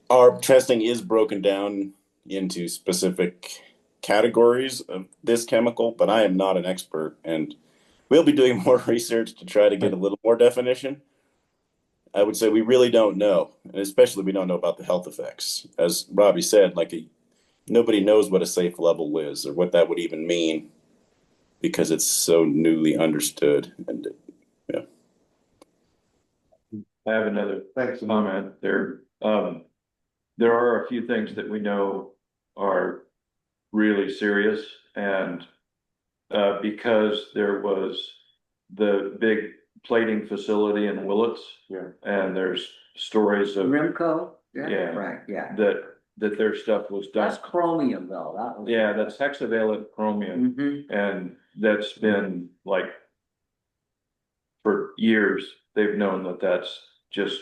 Our testing is broken down into specific categories of this chemical, but I am not an expert, and we'll be doing more research to try to get a little more definition. I would say we really don't know, and especially we don't know about the health effects. As Robbie said, nobody knows what a safe level is or what that would even mean because it's so newly understood. And yeah. I have another comment there. There are a few things that we know are really serious, and because there was the big plating facility in Willits, and there's stories of Rimco? Yeah. Right, yeah. that their stuff was done. That's chromium though. That was. Yeah, that's hexavalent chromium, and that's been like for years they've known that that's just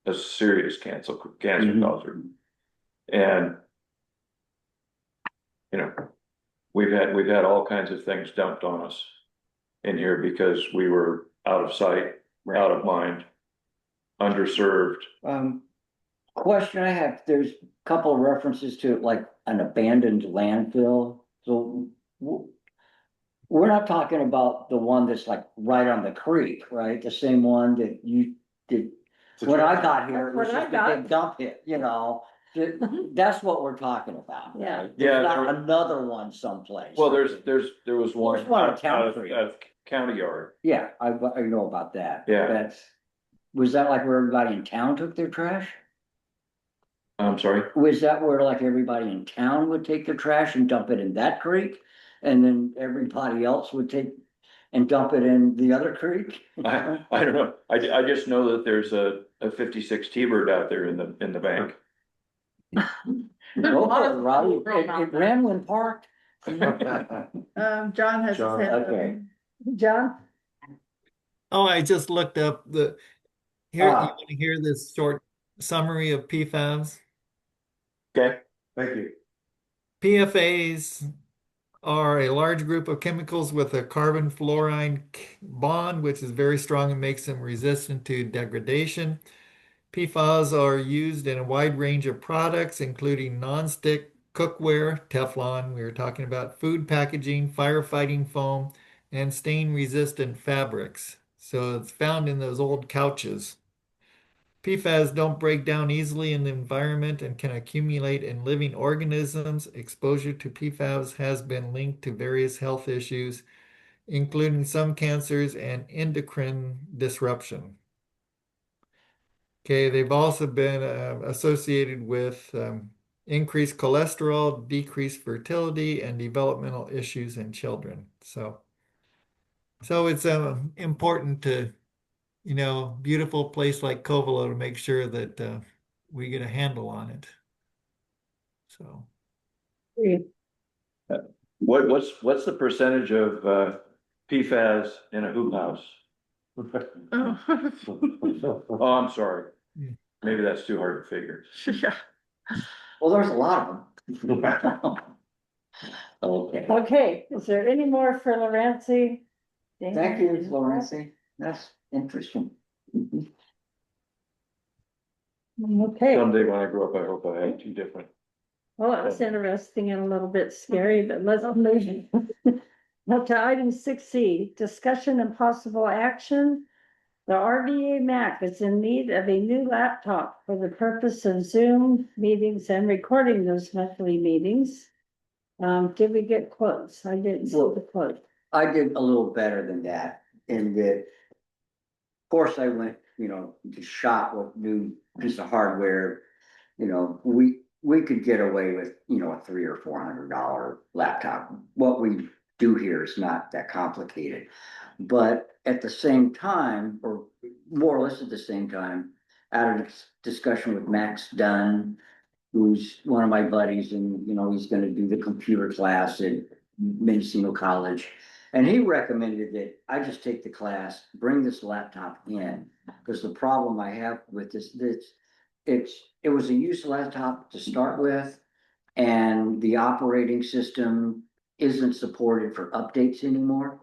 a serious cancer causer. And you know, we've had all kinds of things dumped on us in here because we were out of sight, out of mind, underserved. Question I have, there's a couple of references to like an abandoned landfill. So we're not talking about the one that's like right on the creek, right? The same one that you did. When I got here, it was just a big dump pit, you know. That's what we're talking about. Yeah. There's not another one someplace. Well, there was one There's one at out Town of County Yard. Yeah, I know about that. Yeah. Was that like where everybody in town took their trash? I'm sorry. Was that where like everybody in town would take their trash and dump it in that creek? And then everybody else would take and dump it in the other creek? I don't know. I just know that there's a 56 T-bird out there in the bank. Go for it, Robbie. At Ramlin Park. John has his John, hand up. Okay. John? Oh, I just looked up here, you Ah. want to hear this short summary of PFAS? Okay. Thank you. PFAS are a large group of chemicals with a carbon fluorine bond, which is very strong and makes them resistant to degradation. PFAS are used in a wide range of products, including nonstick cookware, Teflon, we were talking about, food packaging, firefighting foam, and stain-resistant fabrics. So it's found in those old couches. PFAS don't break down easily in the environment and can accumulate in living organisms. Exposure to PFAS has been linked to various health issues, including some cancers and endocrine disruption. Okay, they've also been associated with increased cholesterol, decreased fertility, and developmental issues in children. So it's important to, beautiful place like Covelo to make sure that we get a handle on it. So What's the percentage of PFAS in a hoop house? Oh, I'm sorry. Yeah. Maybe that's too hard to figure. Yeah. Well, there's a lot of them. Okay. Okay, is there any more for Lorenzi? Thank you, Florency. That's interesting. Okay, Someday when I grow up, I hope I have two different. well, it's interesting and a little bit scary, but let's move. Now to item 6C, discussion and possible action. The RVAMAC is in need of a new laptop for the purpose of Zoom meetings and recording those monthly meetings. Did we get quotes? I didn't see the quote. I did a little better than that in that. Of course, I went, to shop with new piece of hardware. We could get away with, a $300 or $400 laptop. What we do here is not that complicated. But at the same time, or more or less at the same time, out of discussion with Max Dunn, who's one of my buddies, and he's gonna do the computer class at Mendocino College. And he recommended that I just take the class, bring this laptop in, because the problem I have with this, it was a used laptop to start with, and the operating system isn't supported for updates anymore.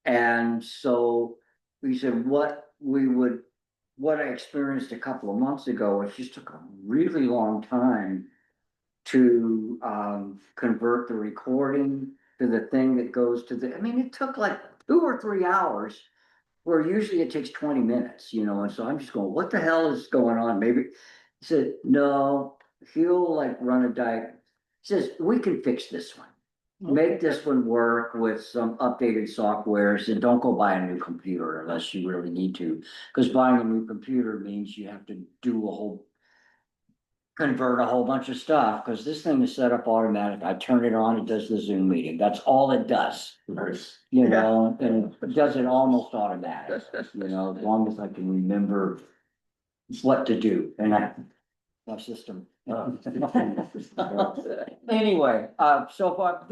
And so we said what I experienced a couple of months ago, it just took a really long time to convert the recording to the thing that goes to it took like 2 or 3 hours, where usually it takes 20 minutes, and so I'm just going, what the hell is going on? Maybe he said, no, he'll like run a diagram. He says, we can fix this one. Make this one work with some updated softwares, and don't go buy a new computer unless you really need to. Because buying a new computer means you have to convert a whole bunch of stuff, because this thing is set up automatic. I turn it on, it does the Zoom meeting. That's all it does. Nice. And it does it almost automatic, as long as I can remember what to do, and my system. Anyway, so far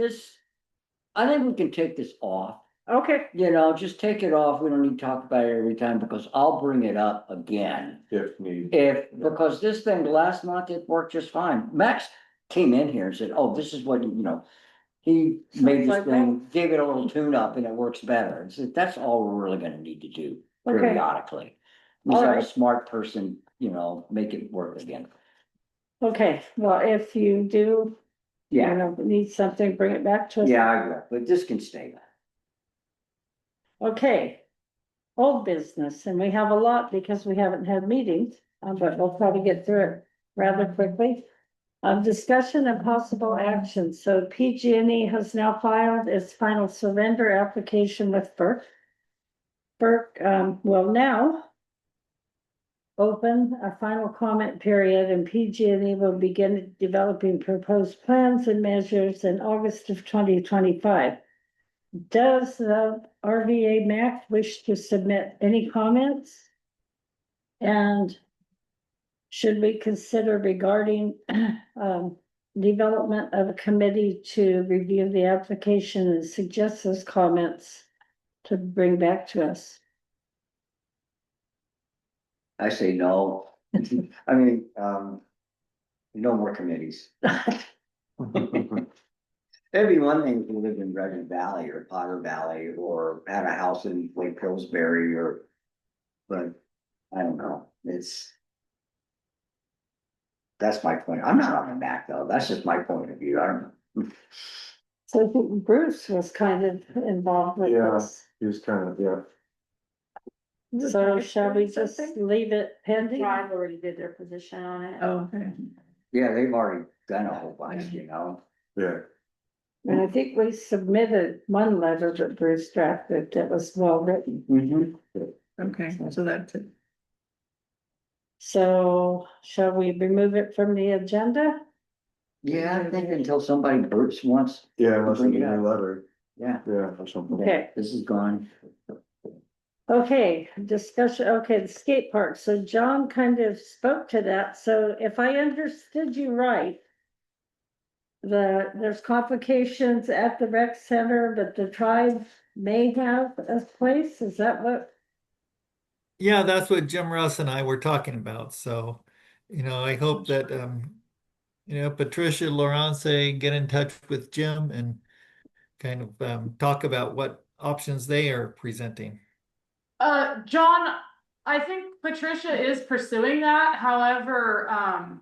I think we can take this off, Okay, just take it off. We don't need to talk about it every time, because I'll bring it up again. If need. Because this thing last month, it worked just fine. Max came in here and said, oh, this is what, he made this like thing, gave it a little tune up, and it works better. And so that's all we're really gonna need to do Okay. periodically. Just All have a right. smart person, make it work again. okay, well, if you do, Yeah, need something, bring it back to us. yeah, I will, but this can stay. Okay. Old business, and we have a lot because we haven't had meetings, but we'll probably get through it rather quickly. Discussion and possible action. So PG&E has now filed its final surrender application with FERC. FERC will now open a final comment period, and PG&E will begin developing proposed plans and measures in August of 2025. Does the RVAMAC wish to submit any comments? And should we consider regarding development of a committee to review the application and suggest those comments to bring back to us? I say no. I mean, no more committees. It'd be one thing if you lived in Redwood Valley or Potter Valley or had a house in Lake Pillsbury but I don't know, that's my point. I'm not on the back though. That's just my point of view. I don't know. So I think Bruce was kind of involved with Yeah. this. He was kind of, yeah. So shall we just leave it pending? Tribe already did their position on it. Oh, okay. Yeah, they've already done a whole bunch, Yeah. And I think we submitted one letter that Bruce drafted that was well written. Okay, so that's it. So shall we remove it from the agenda? Yeah, I think until somebody Bruce wants, Yeah, unless Bring it's it a new up. letter, yeah, yeah, or something. Okay. this is gone. Okay, discussion, okay, the skate park. So John kind of spoke to that. So if I understood you right, there's complications at the rec center, but the tribe may have a place. Is that what? Yeah, that's what Jim Russ and I were talking about. So, I hope that, Patricia, Lawrence, get in touch with Jim and kind of talk about what options they are presenting. John, I think Patricia is pursuing that. However,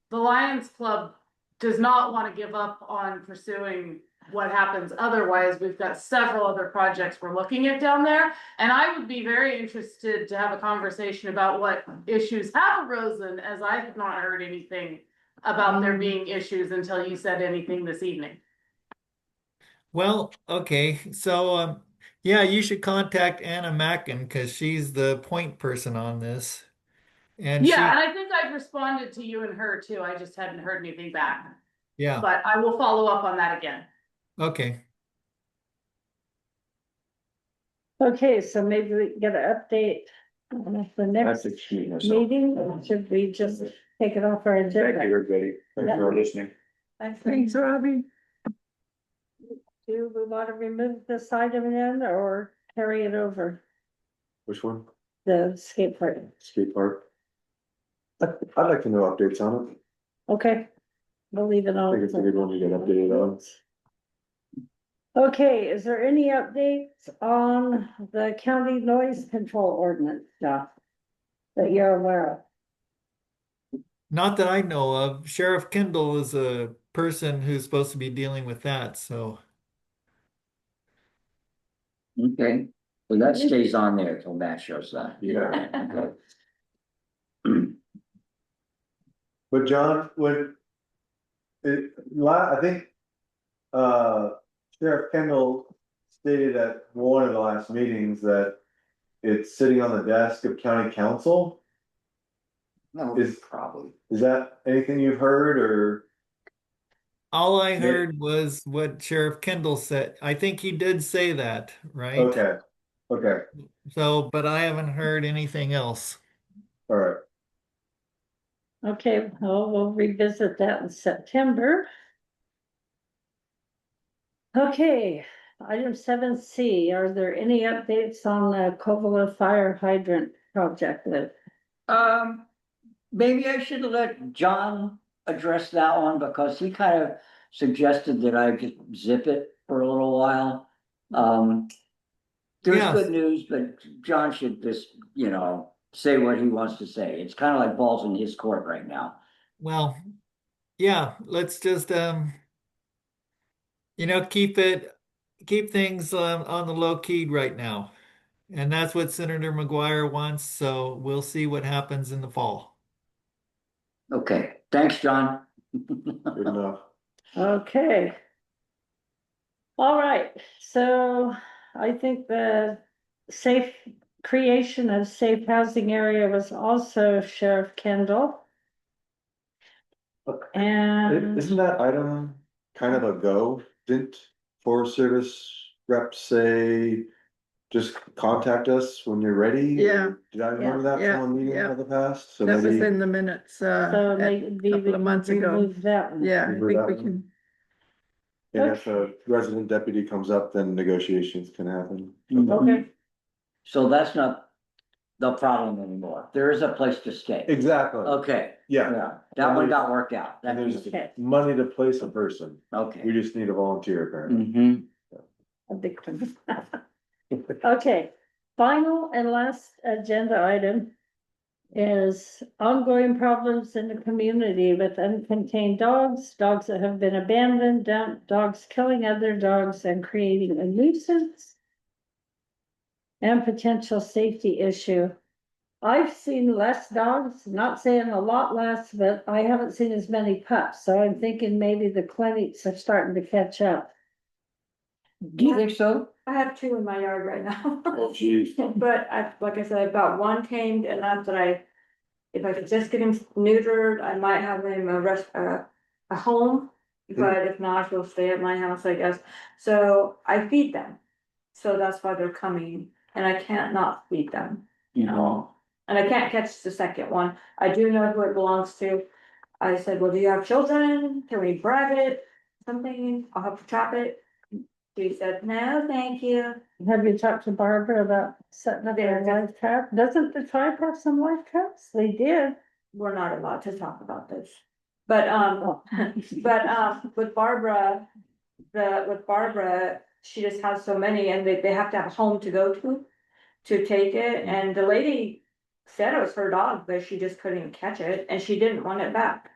the Lions Club does not want to give up on pursuing what happens otherwise. We've got several other projects we're looking at down there. And I would be very interested to have a conversation about what issues have arisen, as I have not heard anything about there being issues until you said anything this evening. Well, okay. So, yeah, you should contact Anna Mackin because she's the point person on this. And Yeah, and I think I've responded to you and her too. I just hadn't heard anything back. Yeah, But I will follow up on that again. okay. Okay, so maybe we get an update on the next meeting. Should we just take it off our agenda? everybody. Thanks for listening. Thanks, Robbie. Do we want to remove this item then or carry it over Which one? the skate park? Skate park. I'd like to know updates on it. Okay, we'll leave it I on. think it's a good one to get updated on. Okay, is there any updates on the county noise control ordinance stuff that you're aware of? Not that I know of. Sheriff Kendall is a person who's supposed to be dealing with that. So, Okay, well, that stays on there till Matt shows up. Yeah. But John, I think, Sheriff Kendall stated at one of the last meetings that it's sitting on the desk of county council. No, Is- probably. Is that anything you've heard or? all I heard was what Sheriff Kendall said. I think he did say that, right? Okay, okay, So, but I haven't heard anything else. all right. Okay, well, we'll revisit that in September. Okay, item 7C, are there any updates on the Covilla fire hydrant project? Maybe I should let John address that one because he kind of suggested that I just zip it for a little while. There's Yes. good news, but John should just, say what he wants to say. It's kind of like balls in his court right now. Well, yeah, let's just keep things on the low key right now. And that's what Senator McGuire wants, so we'll see what happens in the fall. Okay, thanks, John. Good enough. Okay. All right, so I think the safe creation of safe housing area was also Sheriff Kendall. And Isn't that item kind of a go? Didn't Forest Service reps say, just contact us when you're ready? Yeah. Did I remember that Yeah, from a meeting yeah. of the past? So That was maybe in the minutes, so a maybe we couple of months can ago. remove that one. Yeah, I Remember think that we one? can, And if a resident deputy comes up, then negotiations can happen. Okay, So that's not the problem anymore. There is a place to stay. Exactly. Okay, Yeah. yeah, that one got worked out. And That there's Okay. money to place a person. We okay. just need a volunteer apparently. Mm-hmm. a big one. Okay, final and last agenda item is ongoing problems in the community with uncontained dogs, dogs that have been abandoned, dogs killing other dogs and creating a nuisance, and potential safety issue. I've seen less dogs, not saying a lot less, but I haven't seen as many pups, so I'm thinking maybe the clinics are starting to catch up. Do you think so? I have 2 in my yard right now. Oh, geez. But like I said, I've got 1 tamed enough that if I could just get him neutered, I might have him a home. But if not, he'll stay at my house, I guess. So I feed them. So that's why they're coming, and I can't not feed them, you know? And I can't catch the second one. I do know who it belongs to. I said, well, do you have children? Can we bribe it? Something, I'll have to trap it. She said, no, thank you. Have you talked to Barbara about setting up a live trap? Doesn't the tribe have some live traps? They did. We're not allowed to talk about this. But, with Barbara, she just has so many and they have to have a home to go to take it. And the lady said it was her dog, but she just couldn't catch it and she didn't want it back.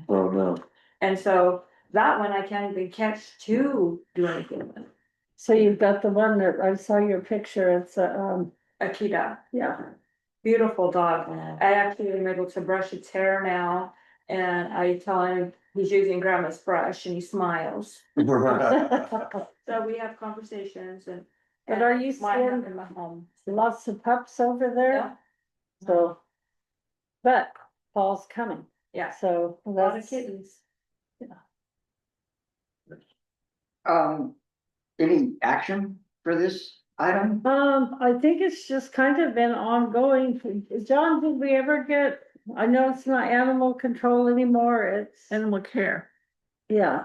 Oh, no. And so that one I can't even catch to do anything with. So you've got the one that I saw your picture. It's Akita, yeah. beautiful dog. I actually am able to brush its hair now. And I tell him he's using grandma's brush and he smiles. So we have conversations and. But are you mine seeing- have in my home? Lots of pups over there. Yeah. So, but fall's coming, Yeah, so a lot of that's, kittens. Any action for this item? I think it's just kind of been ongoing. John, did we ever get, I know it's not animal control anymore, it's, animal care. yeah.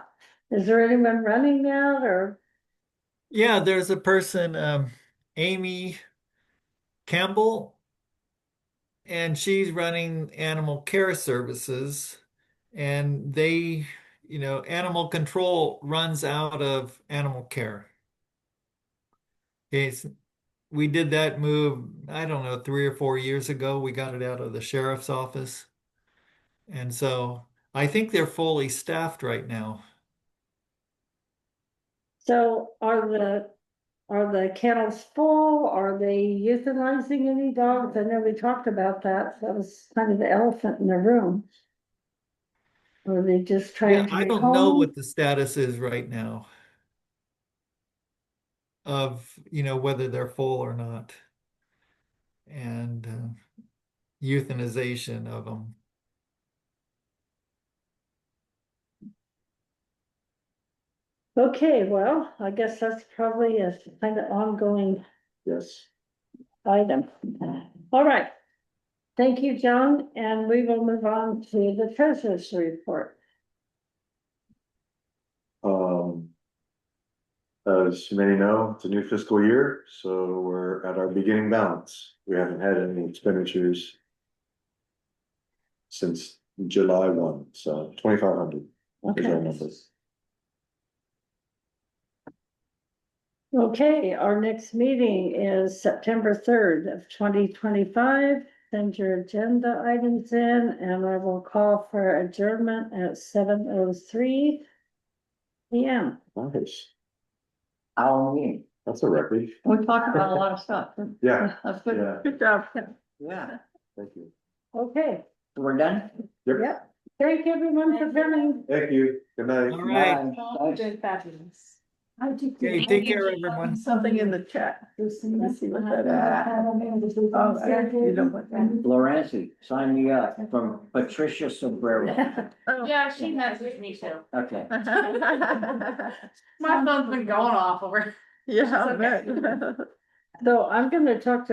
Is there anyone running that or? Yeah, there's a person, Amy Campbell, and she's running animal care services. And they, animal control runs out of animal care. Okay, we did that move, I don't know, 3 or 4 years ago. We got it out of the sheriff's office. And so I think they're fully staffed right now. So are the kennels full? Are they euthanizing any dogs? I know we talked about that. That was kind of the elephant in the room. Or are they just Yeah, trying to I be don't know home? what the status is right now of, whether they're full or not. And euthanization of them. Okay, well, I guess that's probably a kind of ongoing Yes. item. All right. Thank you, John, and we will move on to the treasurer's report. As you may know, it's a new fiscal year, so we're at our beginning balance. We haven't had any expenditures since July 1, so 2,500 is our Okay. number. Okay, our next meeting is September 3rd of 2025. Send your agenda items in and I will call for adjournment at 7:03 PM. Nice, Halloween. that's a record. We talked about a lot of stuff. Yeah, That's good. yeah, Good job. Yeah, thank you. Okay, we're done? yep. Thank you everyone for coming. Thank you, good night. All right. Bye. Thanks. Good fabulous. Okay, take care, everyone. Something in the chat. Let me see what that is. Oh, you know what that Lorenzi, sign me up from Patricia Sobrero. Oh. Yeah, she messaged me too. Okay. My phone's been going off over. Yeah, I Okay. bet. So I'm gonna talk to